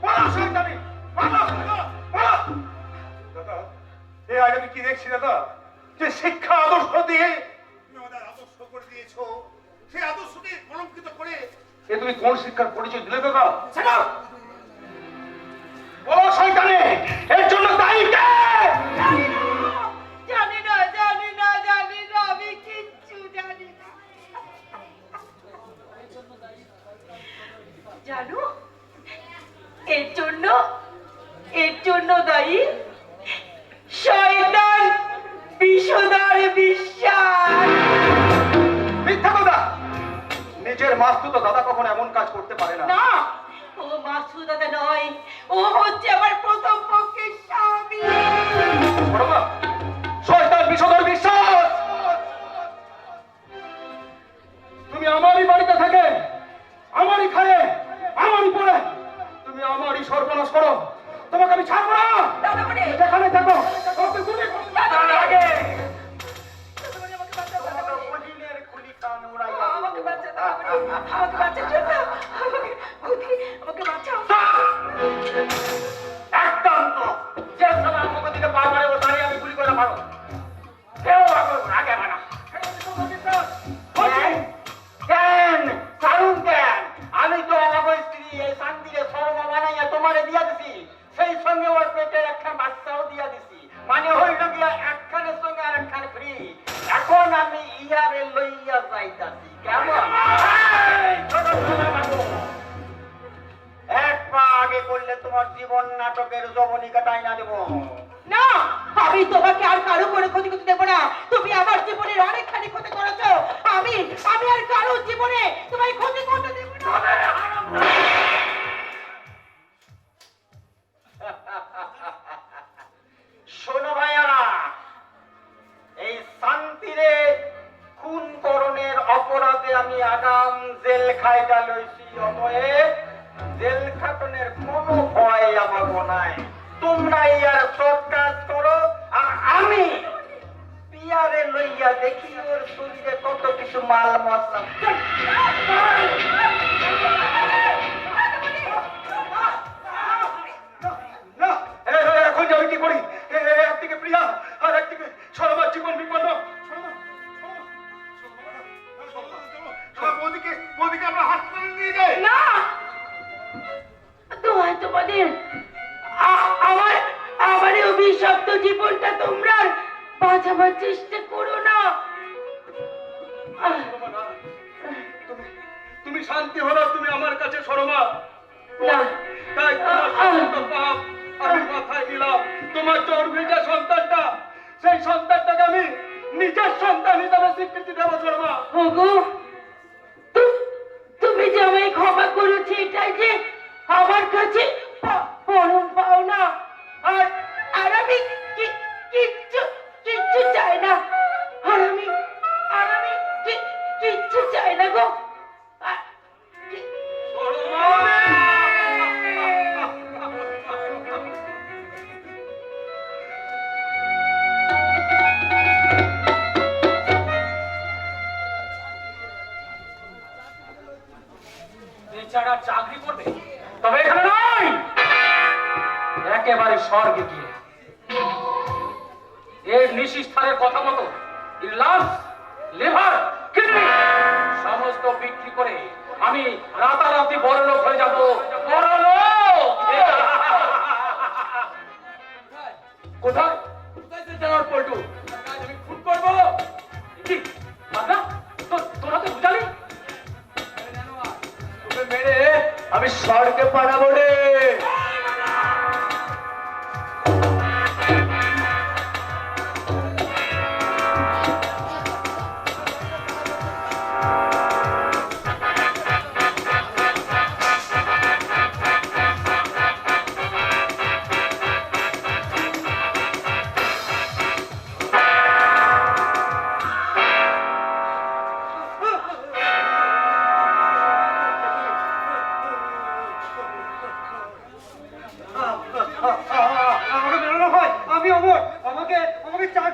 Speaker 5: বলো শয়তানি, বলো, বলো। দাদা, এ আজ আমি কি দেখছি দাদা, যে শিক্ষা আদর্শ দিয়ে
Speaker 8: তুমি আমাদের আদর্শ করে দিয়েছো, সেই আদর্শকে কলঙ্কিত করে
Speaker 5: এ তুমি কোন শিক্ষার পরিচয় দিলে দাদা? বলো শয়তানি, এর জন্য দায়ী কে?
Speaker 7: জানি না, জানি না, জানি না, জানি না, আমি কিচ্ছু জানি না। জানো, এর জন্য দায়ী শয়তান বিষধর বিশ্বাস।
Speaker 5: মিথ্যা কথা। নিজের মাস্তুত দাদা কখনো এমন কাজ করতে পারে না।
Speaker 7: না, ও মাসুদ দাদা নয়, ও হচ্ছে আমার প্রথম পক্ষের স্বামী।
Speaker 5: বড়মা, শয়তান বিষধর বিশ্বাস, তুমি আমারই বাড়িতে থেকে আমারই খায়ে আমারই পড়ে তুমি আমারই সর্বনাশ করো। তোমাকে আমি ছাড়বো না।
Speaker 7: দাদা বলে,
Speaker 5: যেখানে থাকো ওকে গুলি করো।
Speaker 7: দাদা বলে,
Speaker 5: আগে
Speaker 7: আমাকে বাঁচাও, দাদা বলে। আমাকে বাঁচাও, দাদা বলে। আমাকে বাঁচাও, দাদা। আমাকে বাঁচাও।
Speaker 5: একদম তো যে সময় মুখে দিকে পা মারে ও তারে আমি গুলি করে মারো। কেউ আগে মারা কেন সারুন কেন? আমি তো আমার স্ত্রী এই শান্তিরে সরমা বানাইয়া তোমারে দিয়া দিছি, সেই সঙ্গে ওর পেটে একখান বাচ্চাও দিয়া দিছি, মানে হইল গিয়া একখানের সঙ্গে আর একখান ফ্রি। এখন আমি ইয়ারে লইয়া যাইতাছি। কেমন? এক পা আগে করলে তোমার জীবন নাটকের জবনিকা টাইনা দেব।
Speaker 7: না, আমি তোমাকে আর কারো করে ক্ষতি করতে দেবো না। তুমি আমার জীবনের অনেকখানি ক্ষতি করেছো। আমি আর কারো জীবনে তোমায় ক্ষতি করতে দেবো না।
Speaker 5: শোনো ভাইয়ারা, এই শান্তিরে খুন করণের অপরাধে আমি আগাম জেল খাইটা লইছি। অতএব জেল খাটনের কোনো ভয় আমার নাই। তোমরা ইয়ার সৎ কাজ করো, আর আমি পিয়ারে লইয়া দেখি ওর শরীরে কত কিছু মাল মশলা। না, এখন যে আমি কি করি? একদিকে প্রিয়া আর একদিকে সরবার জীবন বিপন্ন।
Speaker 8: মোদিকে আমরা হাসপাতালে নিয়ে যাই।
Speaker 7: না, তোমাদের আমার এই অভিশপ্ত জীবনটা তোমরা বাঁচাবার চেষ্টা করো না।
Speaker 5: তুমি শান্তি হলো, তুমি আমার কাছে সরমা।
Speaker 7: না,
Speaker 5: তাই তোমার সমস্ত পাপ আমি মাথায় নিলাম। তোমার চর্বিটা সন্তানটা, সেই সন্তানটাকে আমি নিজের সন্তান হিসাবে স্বীকৃতি দেবো সরমা।
Speaker 7: ওগো, তুমি যে আমায় ক্ষমা করেছো, এটাই যে আমার কাছে পরম পাওনা। আর আমি কিচ্ছু চাই না। আর আমি কিচ্ছু চাই না গো।
Speaker 1: বেচারা চাকরি করবে, তবে এখানে নয়, একেবারে স্বর্গে গিয়ে এর নিশিষ্ঠারের কথা মতো লাশ, লিভার, কিডনি সমস্ত বিক্রি করে আমি রাতারাতি বড়লোক হয়ে যাব। বড়লোক কোথায়?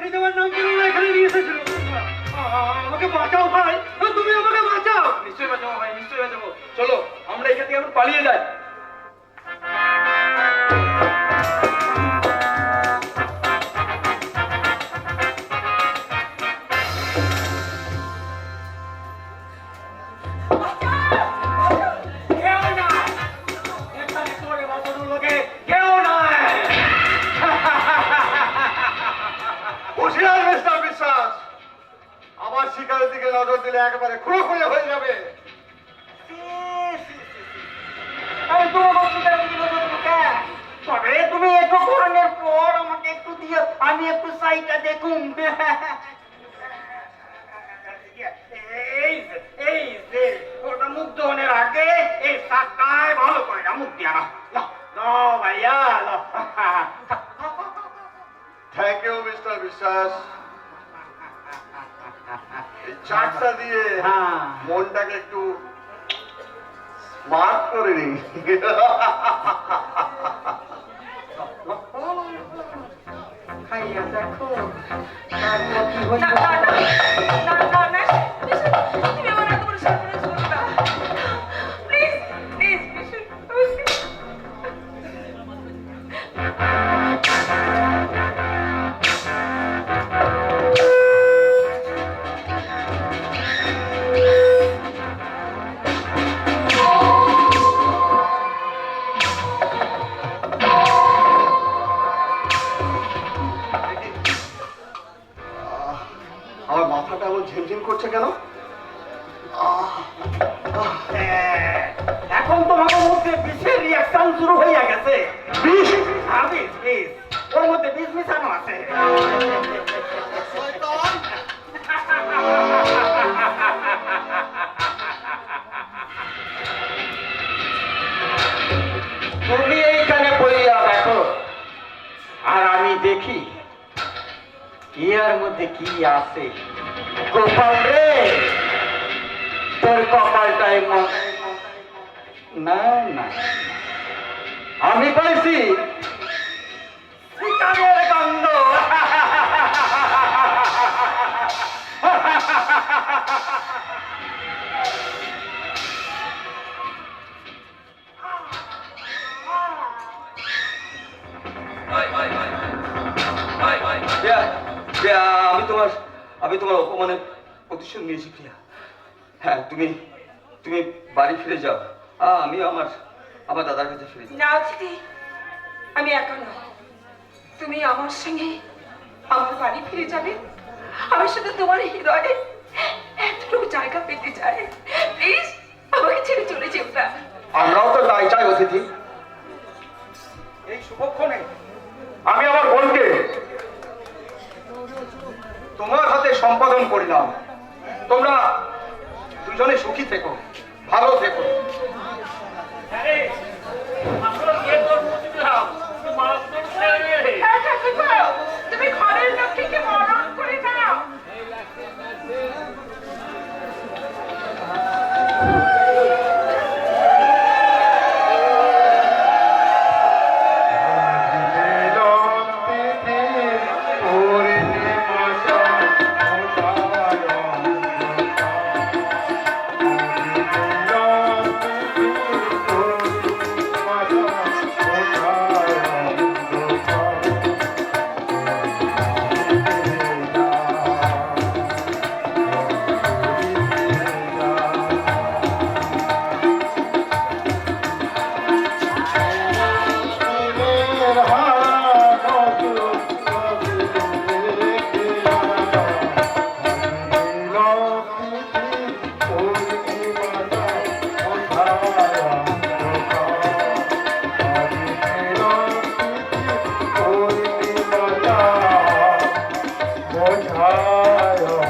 Speaker 3: আমি তোমার নাম করে এখানে নিয়ে এসেছিল। আমাকে বাঁচাও ভাই, তুমি আমাকে বাঁচাও। নিশ্চয়ই বাঁচাবো ভাই, নিশ্চয়ই বাঁচাবো। চলো আমরা এখান থেকে এখন পালিয়ে যাই। কেউ নাই এখানে, তোরে বাঁচানোর লোকে কেউ নাই।
Speaker 8: হুঁশিয়ার মিস্টার বিশ্বাস, আমার শিকারের দিকে নজর দিলে একেবারে খুঁড়ো হয়ে যাবে।
Speaker 3: আমি তোমার বাচ্চাদের দিকে নজর দেবো কেন? তবে তুমি একটু করণের পর আমাকে একটু দিও, আমি একটু সাইডটা দেখুন। এই যে ওটা মুখ ধোনের আগে এই সাতটায় ভালো করে না মুখ দিয়া না ভাইয়া।
Speaker 8: থ্যাংক ইউ মিস্টার বিশ্বাস। এই চাটটা দিয়ে মনটাকে একটু স্মার্ট করে নিই।
Speaker 3: খাইয়া দেখো তারপর কি হইল।
Speaker 7: না না না না না না বিশু, তুমি আমার এত বড় সর্বনাশ করো না প্লিজ প্লিজ বিশু
Speaker 8: আমার মাথাটা এমন ঝিমঝিম করছে কেন?
Speaker 3: এখন তোমাদের মধ্যে বিষের রিয়াকশন শুরু হয়ে গেছে।
Speaker 8: বিষ?
Speaker 3: হ্যাঁ, বিষ বিষ, ওর মধ্যে বিষ মিশানো আছে। তুমি এইখানে বইয়া দেখো আর আমি দেখি ইয়ার মধ্যে কি আছে। গোপাল রে, তোর কপালটাই না না, আমি পাইছি শিকারের গন্ধ।
Speaker 4: আমি তোমার অপমানের প্রতিশোধ নিয়েছি প্রিয়া। হ্যাঁ, তুমি তুমি বাড়ি ফিরে যাও, আমি আমার দাদার কাছে ফিরে যাই।
Speaker 7: না দিদি, আমি একা নয়, তুমি আমার সঙ্গে আমার বাড়ি ফিরে যাবে। আমি শুধু তোমার হৃদয়ে এতটুকু জায়গা পেতে চাই। প্লিজ আমাকে ছেড়ে চলে যেও না।
Speaker 5: আমরাও তো তাই চাই অতিথি। এই শুভক্ষণে আমি আমার বোনকে তোমার হাতে সম্পাদন করিলাম। তোমরা দুজনে সুখী থেকো, ভালো থেকো।
Speaker 2: তুমি ঘরের লক্ষ্মীকে মরণ করে দাও।
Speaker 8: বোঝায়